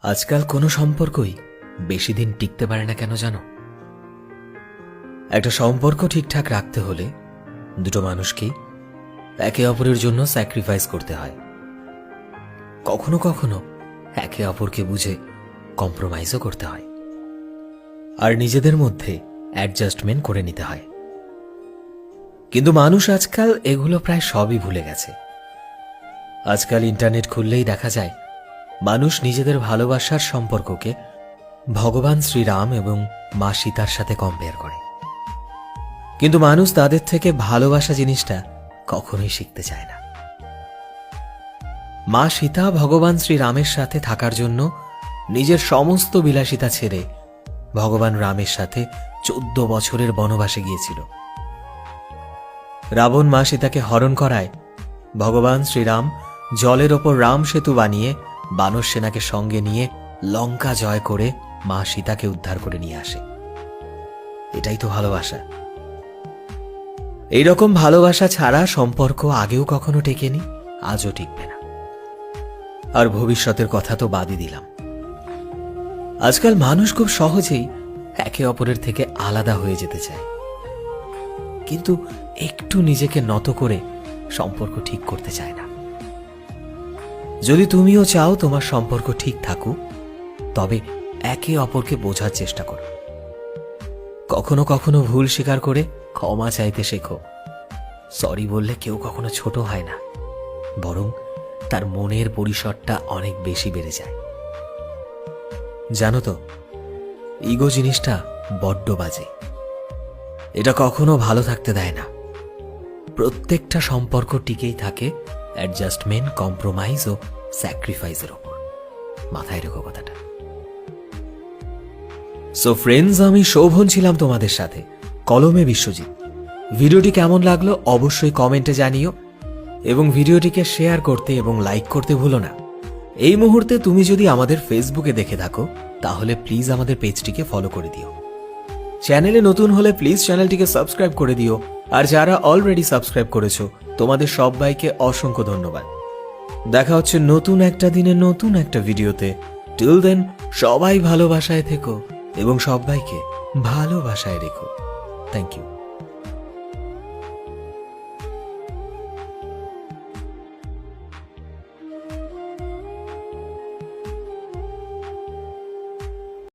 আজকাল কোনো সম্পর্কই বেশি দিন টিকতে পারে না কেন জানো? একটা সম্পর্ক ঠিকঠাক রাখতে হলে দুটো মানুষকেই একে অপরের জন্য স্যাক্রিফাইস করতে হয়। কখনো কখনো একে অপরকে বুঝে কম্প্রোমাইজও করতে হয়, আর নিজেদের মধ্যে অ্যাডজাস্টমেন্ট করে নিতে হয়। কিন্তু মানুষ আজকাল এগুলো প্রায় সবই ভুলে গেছে। আজকাল ইন্টারনেট খুললেই দেখা যায় মানুষ নিজেদের ভালোবাসার সম্পর্ককে ভগবান শ্রীরাম এবং মা সীতার সাথে কম্পেয়ার করে। কিন্তু মানুষ তাদের থেকে ভালোবাসা জিনিসটা কখনোই শিখতে চায় না। মা সীতা ভগবান শ্রীরামের সাথে থাকার জন্য নিজের সমস্ত বিলাসিতা ছেড়ে ভগবান রামের সাথে 14 বছরের বনবাসে গিয়েছিল। রাবণ মা সীতাকে হরণ করায় ভগবান শ্রীরাম জলের ওপর রাম সেতু বানিয়ে বানর সেনাকে সঙ্গে নিয়ে লঙ্কা জয় করে মা সীতাকে উদ্ধার করে নিয়ে আসে। এটাই তো ভালোবাসা। এইরকম ভালোবাসা ছাড়া সম্পর্ক আগেও কখনো টেকেনি, আজও টিকবে না। আর ভবিষ্যতের কথা তো বাদই দিলাম। আজকাল মানুষ খুব সহজেই একে অপরের থেকে আলাদা হয়ে যেতে চায়, কিন্তু একটু নিজেকে নত করে সম্পর্ক ঠিক করতে চায় না। যদি তুমিও চাও তোমার সম্পর্ক ঠিক থাকুক, তবে একে অপরকে বোঝার চেষ্টা করো। কখনো কখনো ভুল স্বীকার করে ক্ষমা চাইতে শেখো। সরি বললে কেউ কখনো ছোট হয় না, বরং তার মনের পরিসরটা অনেক বেশি বেড়ে যায়। জানো তো, ইগো জিনিসটা বড্ড বাজে। এটা কখনো ভালো থাকতে দেয় না। প্রত্যেকটা সম্পর্ক টিকেই থাকে অ্যাডজাস্টমেন্ট, কম্প্রোমাইজ ও স্যাক্রিফাইসের ওপর। মাথায় রেখো কথাটা। সো ফ্রেন্ডস, আমি শোভন ছিলাম তোমাদের সাথে, কলমে বিশ্বজিৎ। ভিডিওটি কেমন লাগলো অবশ্যই কমেন্টে জানিও, এবং ভিডিওটিকে শেয়ার করতে এবং লাইক করতে ভুলো না। এই মুহূর্তে তুমি যদি আমাদের ফেসবুকে দেখে থাকো, তাহলে প্লিজ আমাদের পেজটিকে ফলো করে দিও। চ্যানেলে নতুন হলে প্লিজ চ্যানেলটিকে সাবস্ক্রাইব করে দিও, আর যারা অলরেডি সাবস্ক্রাইব করেছো তোমাদের সবাইকে অসংখ্য ধন্যবাদ। দেখা হচ্ছে নতুন একটা দিনে নতুন একটা ভিডিওতে। টিল দেন, সবাই ভালোবাসায় থেকো এবং সবাইকে ভালোবাসায় রেখো। Thank you.